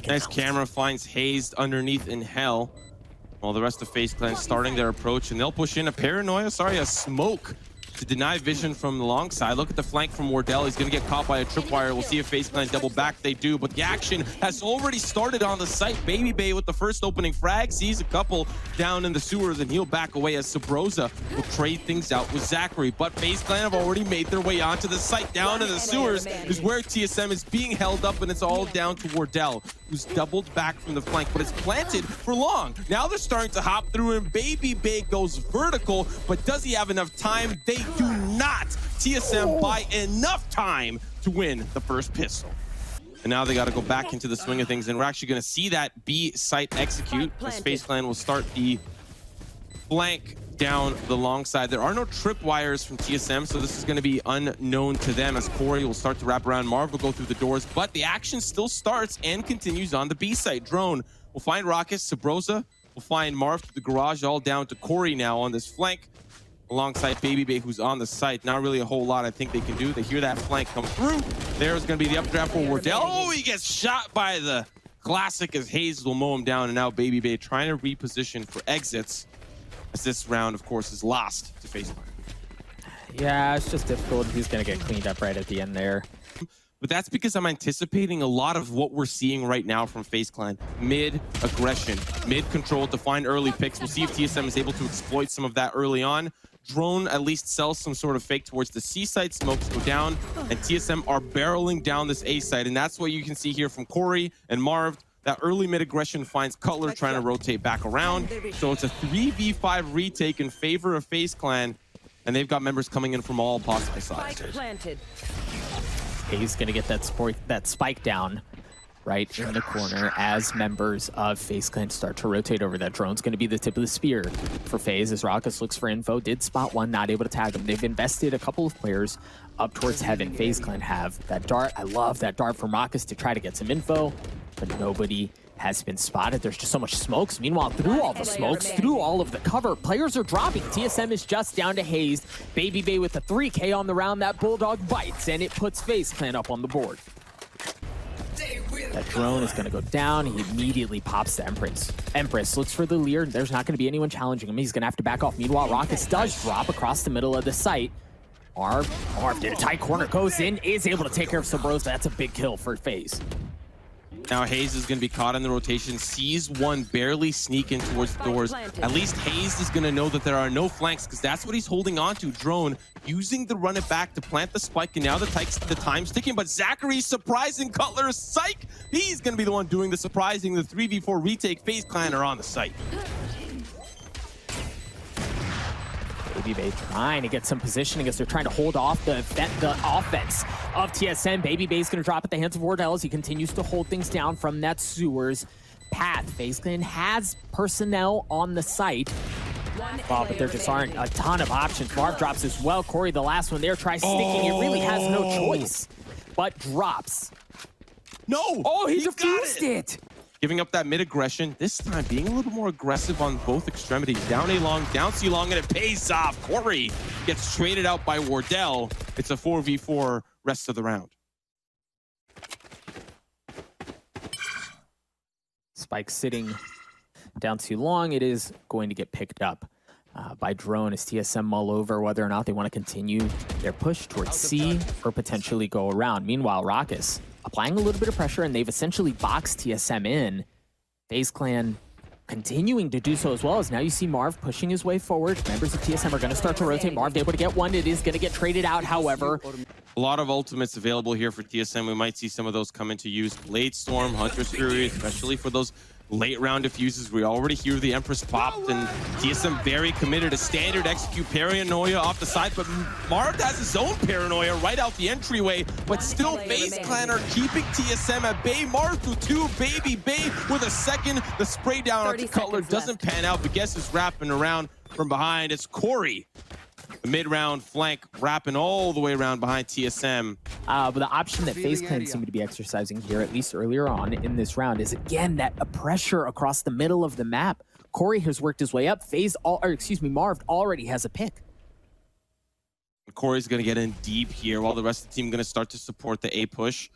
Nice camera finds Hazed underneath in hell. While the rest of FaZe Clan starting their approach, and they'll push in a smoke to deny vision from the long side. Look at the flank from Wardell. He's going to get caught by a tripwire. We'll see if FaZe Clan double back. They do, but the action has already started on the site. Baby Bay with the first opening frag sees a couple down in the sewers, and he'll back away as Subroza will trade things out with Zachary. But FaZe Clan have already made their way onto the site. Down in the sewers is where TSM is being held up, and it's all down to Wardell, who's doubled back from the flank, but it's planted for long. Now they're starting to hop through, and Baby Bay goes vertical, but does he have enough time? They do not. TSM buy enough time to win the first pistol. And now they got to go back into the swing of things, and we're actually going to see that B site execute as FaZe Clan will start the flank down the long side. There are no tripwires from TSM, so this is going to be unknown to them as Corey will start to wrap around. Marv will go through the doors, but the action still starts and continues on the B site. Drone will find Rockets. Subroza will find Marv to the garage, all down to Corey now on this flank alongside Baby Bay, who's on the site. Not really a whole lot I think they can do. They hear that flank come through. There's going to be the updraft for Wardell. Oh, he gets shot by the classic as Hazed will mow him down, and now Baby Bay trying to reposition for exits, as this round, of course, is lost to FaZe Clan. Yeah, it's just difficult. He's going to get cleaned up right at the end there. But that's because I'm anticipating a lot of what we're seeing right now from FaZe Clan. Mid-aggression, mid-control to find early picks. We'll see if TSM is able to exploit some of that early on. Drone at least sells some sort of fake towards the C site. Smokes go down, and TSM are barreling down this A site. And that's what you can see here from Corey and Marv. That early mid-aggression finds Cutler trying to rotate back around. So it's a 3v5 retake in favor of FaZe Clan, and they've got members coming in from all possible sides. He's going to get that spike down right in the corner as members of FaZe Clan start to rotate over. That drone's going to be the tip of the spear for FaZe as Rockets looks for info. Did spot one, not able to tag him. They've invested a couple of players up towards heaven. FaZe Clan have that dart. I love that dart from Rockets to try to get some info, but nobody has been spotted. There's just so much smokes. Meanwhile, through all the smokes, through all of the cover, players are dropping. TSM is just down to Hazed. Baby Bay with a 3K on the round. That Bulldog bites, and it puts FaZe Clan up on the board. That drone is going to go down. He immediately pops the Empress. Empress looks for the leer. There's not going to be anyone challenging him. He's going to have to back off. Meanwhile, Rockets does drop across the middle of the site. Marv did a tight corner, goes in, is able to take care of Subroza. That's a big kill for FaZe. Now Hazed is going to be caught in the rotation, sees one barely sneak in towards the doors. At least Hazed is going to know that there are no flanks, because that's what he's holding on to. Drone using the run it back to plant the spike, and now the time's ticking, but Zachary's surprising Cutler. Psych! He's going to be the one doing the surprising. The 3v4 retake. FaZe Clan are on the site. Baby Bay trying to get some positioning as they're trying to hold off the offense of TSM. Baby Bay's going to drop at the hands of Wardell as he continues to hold things down from that sewers path. FaZe Clan has personnel on the site. Wow, but there just aren't a ton of options. Marv drops as well. Corey, the last one there, tries sticking. It really has no choice, but drops. No! Oh, he defused it! Giving up that mid-aggression, this time being a little more aggressive on both extremities. Down A long, down C long, and it pays off. Corey gets traded out by Wardell. It's a 4v4 rest of the round. Spike sitting down too long. It is going to get picked up by drone as TSM mull over whether or not they want to continue their push towards C or potentially go around. Meanwhile, Rockets applying a little bit of pressure, and they've essentially boxed TSM in. FaZe Clan continuing to do so as well, as now you see Marv pushing his way forward. Members of TSM are going to start to rotate. Marv able to get one. It is going to get traded out, however. A lot of ultimates available here for TSM. We might see some of those come into use. Blade Storm, Hunter's Fury, especially for those late round diffuses. We already hear the Empress popped, and TSM very committed. A standard execute Paranoia off the side, but Marv has his own Paranoia right out the entryway, but still FaZe Clan are keeping TSM at bay. Marv through two, Baby Bay with a second. The spray down onto Cutler doesn't pan out, but guess who's wrapping around from behind? It's Corey. The mid-round flank wrapping all the way around behind TSM. But the option that FaZe Clan seem to be exercising here, at least earlier on in this round, is again that a pressure across the middle of the map. Corey has worked his way up. Marv already has a pick. Corey's going to get in deep here while the rest of the team going to start to support the A push.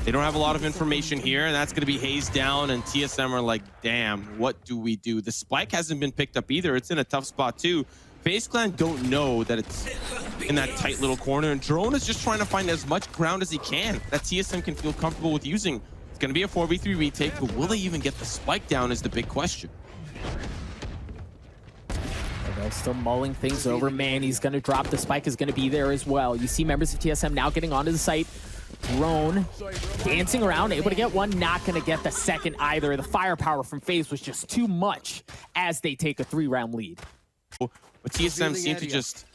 They don't have a lot of information here, and that's going to be Hazed down, and TSM are like, damn, what do we do? The spike hasn't been picked up either. It's in a tough spot too. FaZe Clan don't know that it's in that tight little corner, and Drone is just trying to find as much ground as he can that TSM can feel comfortable with using. It's going to be a 4v3 retake, but will they even get the spike down is the big question. They're still mulling things over. Man, he's going to drop. The spike is going to be there as well. You see members of TSM now getting onto the site. Drone dancing around, able to get one, not going to get the second either. The firepower from FaZe was just too much as they take a 3-round lead. But TSM seem to just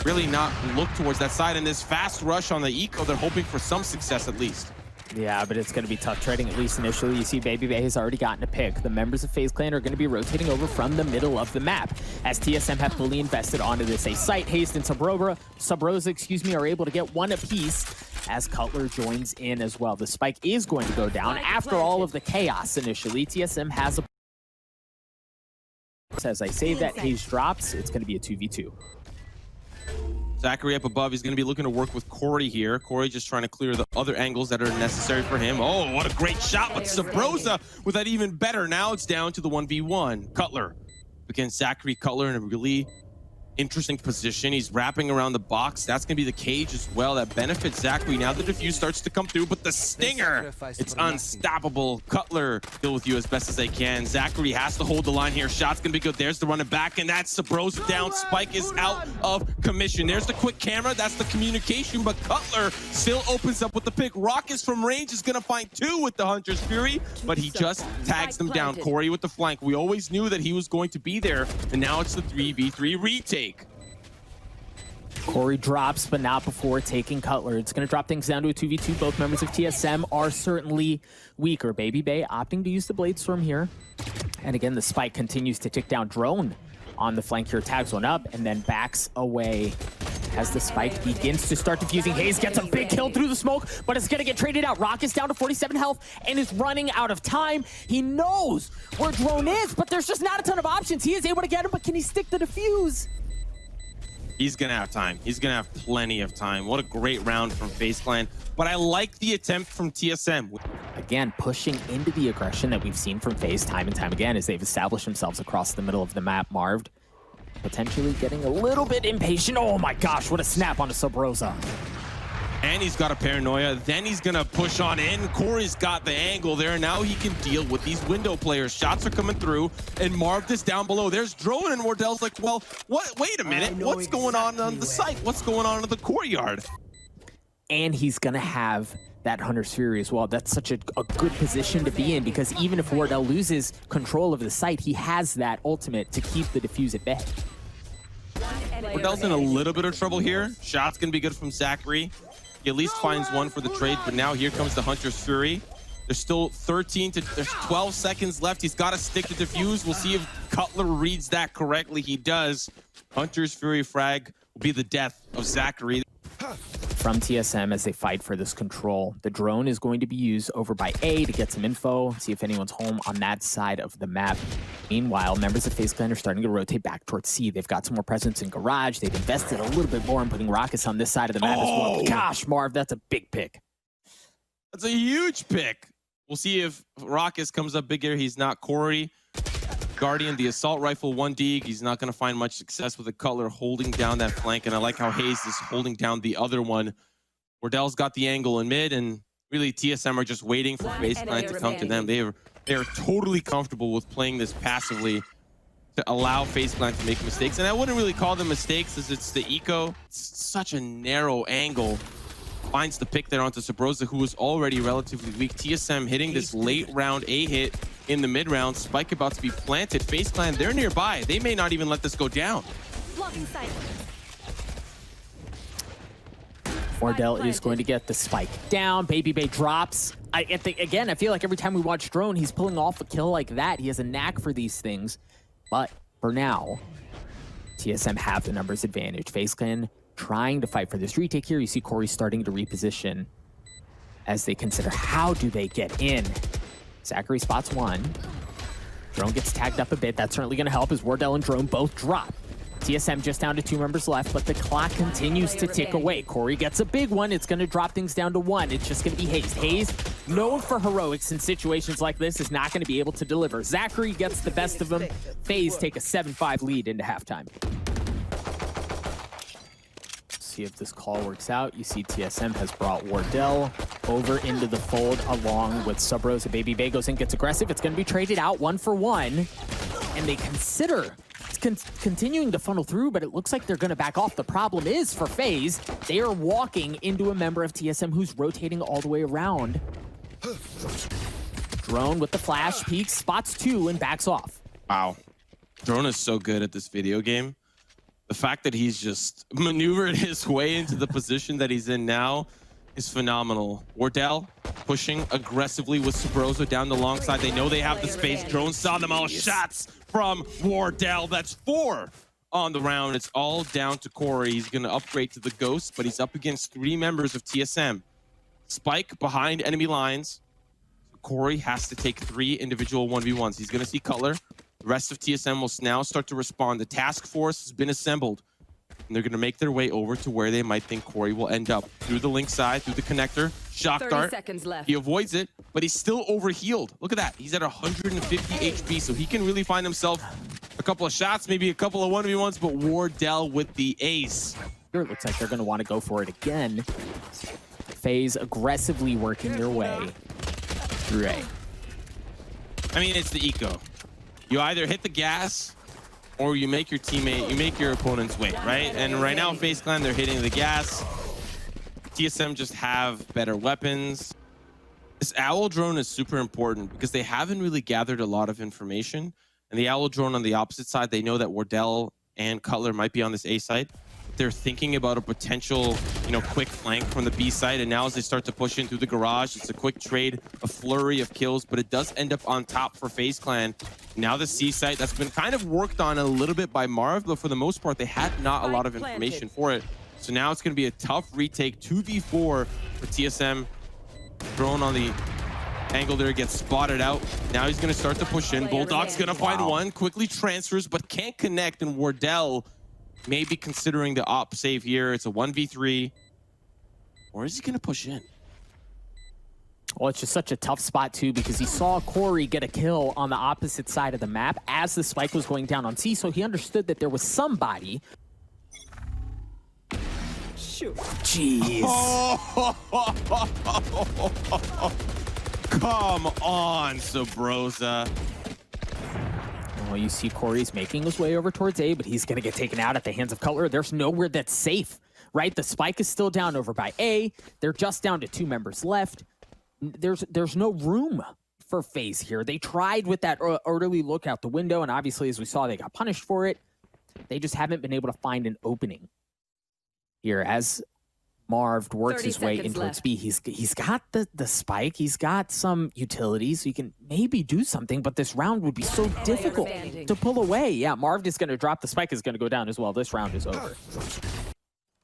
really not look towards that side. In this fast rush on the eco, they're hoping for some success at least. Yeah, but it's going to be tough trading, at least initially. You see Baby Bay has already gotten a pick. The members of FaZe Clan are going to be rotating over from the middle of the map as TSM have fully invested onto this A site. Hazed and Subroza, are able to get one apiece as Cutler joins in as well. The spike is going to go down after all of the chaos initially. TSM has a... As I say that, Hazed drops. It's going to be a 2v2. Zachary up above, he's going to be looking to work with Corey here. Corey just trying to clear the other angles that are necessary for him. Oh, what a great shot, but Subroza with that even better. Now it's down to the 1v1. Cutler against Zachary. Cutler in a really interesting position. He's wrapping around the box. That's going to be the cage as well. That benefits Zachary. Now the defuse starts to come through, but the stinger, it's unstoppable. Cutler deal with you as best as they can. Zachary has to hold the line here. Shot's going to be good. There's the running back, and that's Subroza down. Spike is out of commission. There's the quick camera. That's the communication, but Cutler still opens up with the pick. Raucus from range is going to find two with the Hunter's Fury, but he just tags them down. Corey with the flank. We always knew that he was going to be there, and now it's the 3v3 retake. Corey drops, but not before taking Cutler. It's going to drop things down to a 2v2. Both members of TSM are certainly weaker. Baby Bay opting to use the Blade Storm here. And again, the spike continues to tick down. Drone on the flank here, tags one up, and then backs away as the spike begins to start diffusing. Hazed gets a big kill through the smoke, but it's going to get traded out. Raucus down to 47 health and is running out of time. He knows where Drone is, but there's just not a ton of options. He is able to get him, but can he stick the defuse? He's going to have time. He's going to have plenty of time. What a great round from FaZe Clan. But I like the attempt from TSM. Again, pushing into the aggression that we've seen from FaZe time and time again as they've established themselves across the middle of the map. Marved potentially getting a little bit impatient. Oh my gosh, what a snap onto Subroza. And he's got a paranoia. Then he's going to push on in. Corey's got the angle there. Now he can deal with these window players. Shots are coming through, and Marv is down below. There's Drone, and Wardell's like, well, what? Wait a minute. What's going on the site? What's going on in the courtyard? And he's going to have that Hunter's Fury as well. That's such a good position to be in, because even if Wardell loses control of the site, he has that ultimate to keep the defuse at bay. Wardell's in a little bit of trouble here. Shot's going to be good from Zachary. He at least finds one for the trade, but now here comes the Hunter's Fury. There's still there's 12 seconds left. He's got to stick to defuse. We'll see if Cutler reads that correctly. He does. Hunter's Fury frag will be the death of Zachary. From TSM as they fight for this control. The drone is going to be used over by A to get some info, see if anyone's home on that side of the map. Meanwhile, members of FaZe Clan are starting to rotate back towards C. They've got some more presence in Garage. They've invested a little bit more in putting Raucus on this side of the map as well. Gosh, Marv, that's a big pick. That's a huge pick. We'll see if Raucus comes up bigger. He's not Corey. Guardian, the assault rifle, 1D. He's not going to find much success with the Cutler holding down that flank. And I like how Hazed is holding down the other one. Wardell's got the angle in mid, and really TSM are just waiting for FaZe Clan to come to them. They are totally comfortable with playing this passively to allow FaZe Clan to make mistakes. And I wouldn't really call them mistakes, as it's the eco. It's such a narrow angle. Finds the pick there onto Subroza, who was already relatively weak. TSM hitting this late round A hit in the mid round. Spike about to be planted. FaZe Clan, they're nearby. They may not even let this go down. Wardell is going to get the spike down. Baby Bay drops. Again, I feel like every time we watch Drone, he's pulling off a kill like that. He has a knack for these things. But for now, TSM have the numbers advantage. FaZe Clan trying to fight for this retake here. You see Corey starting to reposition as they consider how do they get in. Zachary spots one. Drone gets tagged up a bit. That's certainly going to help as Wardell and Drone both drop. TSM just down to 2 members left, but the clock continues to tick away. Corey gets a big one. It's going to drop things down to 1. It's just going to be Hazed. Hazed, known for heroics in situations like this, is not going to be able to deliver. Zachary gets the best of him. Faze take a 7-5 lead into halftime. See if this call works out. You see TSM has brought Wardell over into the fold along with Subroza. Baby Bay goes in, gets aggressive. It's going to be traded out 1 for 1. And they consider continuing to funnel through, but it looks like they're going to back off. The problem is for Faze, they are walking into a member of TSM who's rotating all the way around. Drone with the flash, peeks, spots 2, and backs off. Wow. Drone is so good at this video game. The fact that he's just maneuvered his way into the position that he's in now is phenomenal. Wardell pushing aggressively with Subroza down the long side. They know they have the space. Drone saw them all. Shots from Wardell. That's 4 on the round. It's all down to Corey. He's going to upgrade to the Ghost, but he's up against 3 members of TSM. Spike behind enemy lines. Corey has to take 3 individual 1v1s. He's going to see Cutler. The rest of TSM will now start to respond. The task force has been assembled, and they're going to make their way over to where they might think Corey will end up. Through the link side, through the connector, shock dart. He avoids it, but he's still overhealed. Look at that. He's at 150 HP, so he can really find himself a couple of shots, maybe a couple of 1v1s, but Wardell with the ace. Here it looks like they're going to want to go for it again. Faze aggressively working their way through A. I mean, it's the eco. You either hit the gas or you make your teammate, you make your opponents wait, right? And right now, FaZe Clan, they're hitting the gas. TSM just have better weapons. This owl drone is super important because they haven't really gathered a lot of information. And the owl drone on the opposite side, they know that Wardell and Cutler might be on this A side. They're thinking about a potential, quick flank from the B side. And now as they start to push in through the garage, it's a quick trade, a flurry of kills, but it does end up on top for FaZe Clan. Now the C site, that's been kind of worked on a little bit by Marv, but for the most part, they had not a lot of information for it. So now it's going to be a tough retake, 2v4 for TSM. Drone on the angle there, gets spotted out. Now he's going to start to push in. Bulldog's going to find one, quickly transfers, but can't connect, and Wardell maybe considering the op save here. It's a 1v3. Or is he going to push in? Well, it's just such a tough spot, too, because he saw Corey get a kill on the opposite side of the map as the spike was going down on C, so he understood that there was somebody. Shoot. Jeez. Come on, Subroza. Well, you see Corey's making his way over towards A, but he's going to get taken out at the hands of Cutler. There's nowhere that's safe, right? The spike is still down over by A. They're just down to 2 members left. There's no room for Faze here. They tried with that early look out the window, and obviously, as we saw, they got punished for it. They just haven't been able to find an opening here as Marv works his way in towards B. He's got the spike. He's got some utilities, so he can maybe do something, but this round would be so difficult to pull away. Yeah, Marv is going to drop. The spike is going to go down as well. This round is over.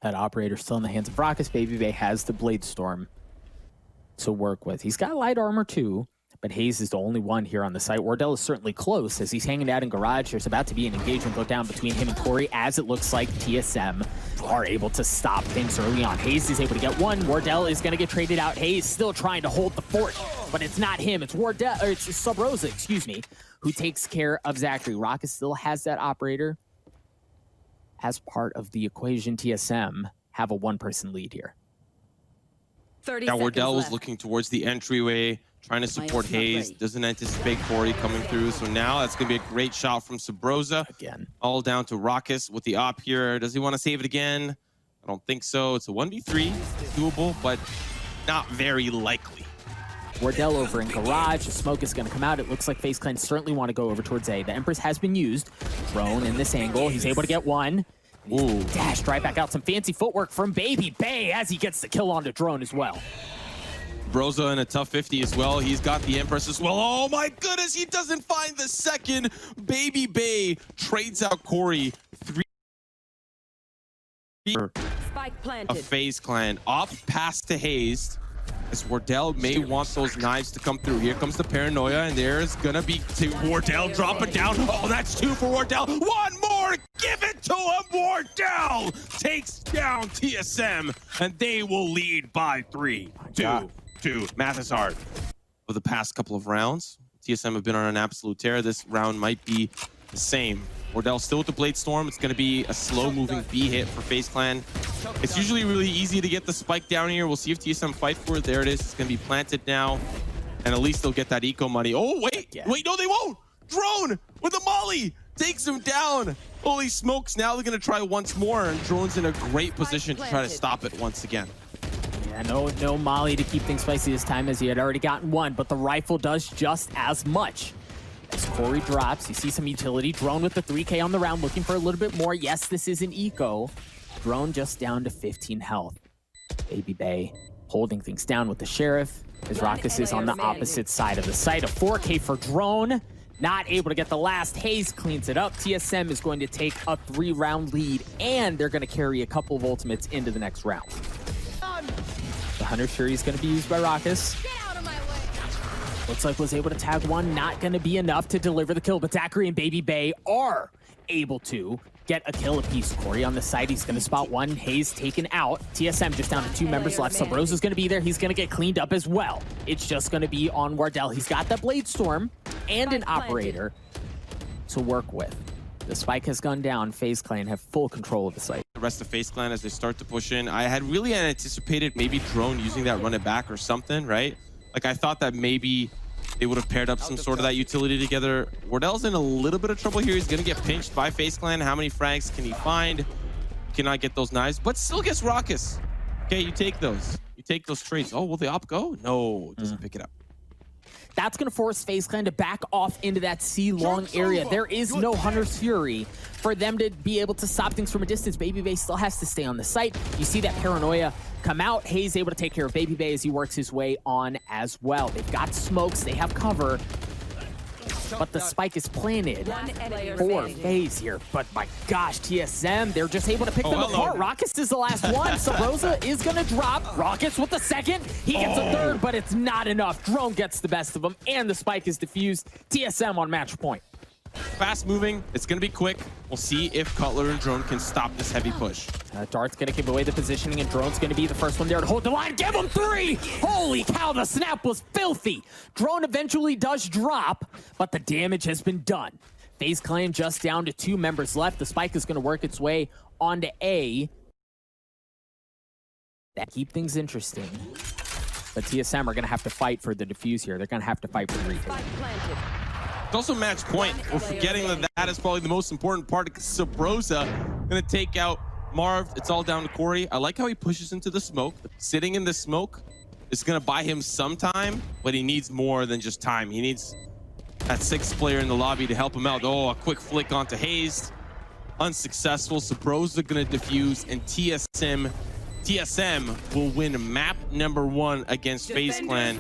That operator still in the hands of Raucus. Baby Bay has the Blade Storm to work with. He's got light armor too, but Hazed is the only one here on the site. Wardell is certainly close as he's hanging out in garage. There's about to be an engagement go down between him and Corey, as it looks like TSM are able to stop things early on. Hazed is able to get one. Wardell is going to get traded out. Hazed still trying to hold the fort, but it's not him. It's Wardell, or it's Subroza, excuse me, who takes care of Zachary. Raucus still has that operator as part of the equation. TSM have a 1-person lead here. Now Wardell was looking towards the entryway, trying to support Hazed. Doesn't anticipate Corey coming through. So now that's going to be a great shot from Subroza. Again. All down to Raucus with the op here. Does he want to save it again? I don't think so. It's a 1v3. Doable, but not very likely. Wardell over in garage. The smoke is going to come out. It looks like FaZe Clan certainly want to go over towards A. The Empress has been used. Drone in this angle. He's able to get one. Ooh. Dashed right back out. Some fancy footwork from Baby Bay as he gets the kill on the drone as well. Broza in a tough 50 as well. He's got the Empress as well. Oh my goodness, he doesn't find the second. Baby Bay trades out Corey. 3 Spike planted. A FaZe Clan. Off pass to Hazed. as Wardell may want those knives to come through. Here comes the paranoia, and there's gonna be Wardell dropping down. Oh, that's 2 for Wardell. One more, give it to him. Wardell takes down TSM, and they will lead by 3-2. Math is hard. For the past couple of rounds, TSM have been on an absolute tear. This round might be the same. Wardell still with the Blade Storm. It's going to be a slow-moving B hit for FaZe Clan. It's usually really easy to get the spike down here. We'll see if TSM fight for it. There it is. It's going to be planted now. And at least they'll get that eco money. Oh, wait. Wait, no, they won't. Drone with a molly takes him down. Holy smokes. Now they're going to try once more. And Drone's in a great position to try to stop it once again. Yeah, no molly to keep things spicy this time, as he had already gotten one. But the rifle does just as much. As Corey drops, you see some utility. Drone with the 3K on the round, looking for a little bit more. Yes, this is an eco. Drone just down to 15 health. Baby Bay holding things down with the Sheriff, as Raucus is on the opposite side of the site. A 4K for Drone. Not able to get the last. Hazed cleans it up. TSM is going to take a 3-round lead, and they're going to carry a couple of ultimates into the next round. The Hunter Fury is going to be used by Raucus. Looks like was able to tag one, not going to be enough to deliver the kill, but Zachary and Baby Bay are able to get a kill apiece. Corey on the side, he's going to spot one. Hazed taken out. TSM just down to 2 members left. Subroza is going to be there. He's going to get cleaned up as well. It's just going to be on Wardell. He's got the Blade Storm and an operator to work with. The spike has gone down. FaZe Clan have full control of the site. The rest of FaZe Clan as they start to push in. I had really anticipated maybe Drone using that run it back or something, right? Like, I thought that maybe they would have paired up some sort of that utility together. Wardell's in a little bit of trouble here. He's going to get pinched by FaZe Clan. How many frags can he find? Cannot get those knives, but still gets Raucus. Okay, you take those. You take those trades. Oh, will the op go? No, it doesn't pick it up. That's going to force FaZe Clan to back off into that C-long area. There is no Hunter's Fury for them to be able to stop things from a distance. Baby Bay still has to stay on the site. You see that paranoia come out. Hayes able to take care of Baby Bay as he works his way on as well. They've got smokes. They have cover. But the spike is planted for FaZe here. But my gosh, TSM, they're just able to pick them apart. Raucus is the last one. Subroza is going to drop. Raucus with the second. He gets a third, but it's not enough. Drone gets the best of them, and the spike is diffused. TSM on match point. Fast moving. It's going to be quick. We'll see if Cutler and Drone can stop this heavy push. Dart's going to give away the positioning, and Drone's going to be the first one there to hold the line. Give him 3! Holy cow, the snap was filthy. Drone eventually does drop, but the damage has been done. FaZe Clan just down to 2 members left. The spike is going to work its way onto A. That keep things interesting. But TSM are going to have to fight for the defuse here. They're going to have to fight for the retake. It's also match point. We're forgetting that that is probably the most important part. Subroza going to take out Marv. It's all down to Corey. I like how he pushes into the smoke. Sitting in the smoke is going to buy him some time, but he needs more than just time. He needs that 6th player in the lobby to help him out. Oh, a quick flick onto Hazed. Unsuccessful. Subroza going to defuse, and TSM will win map number 1 against FaZe Clan.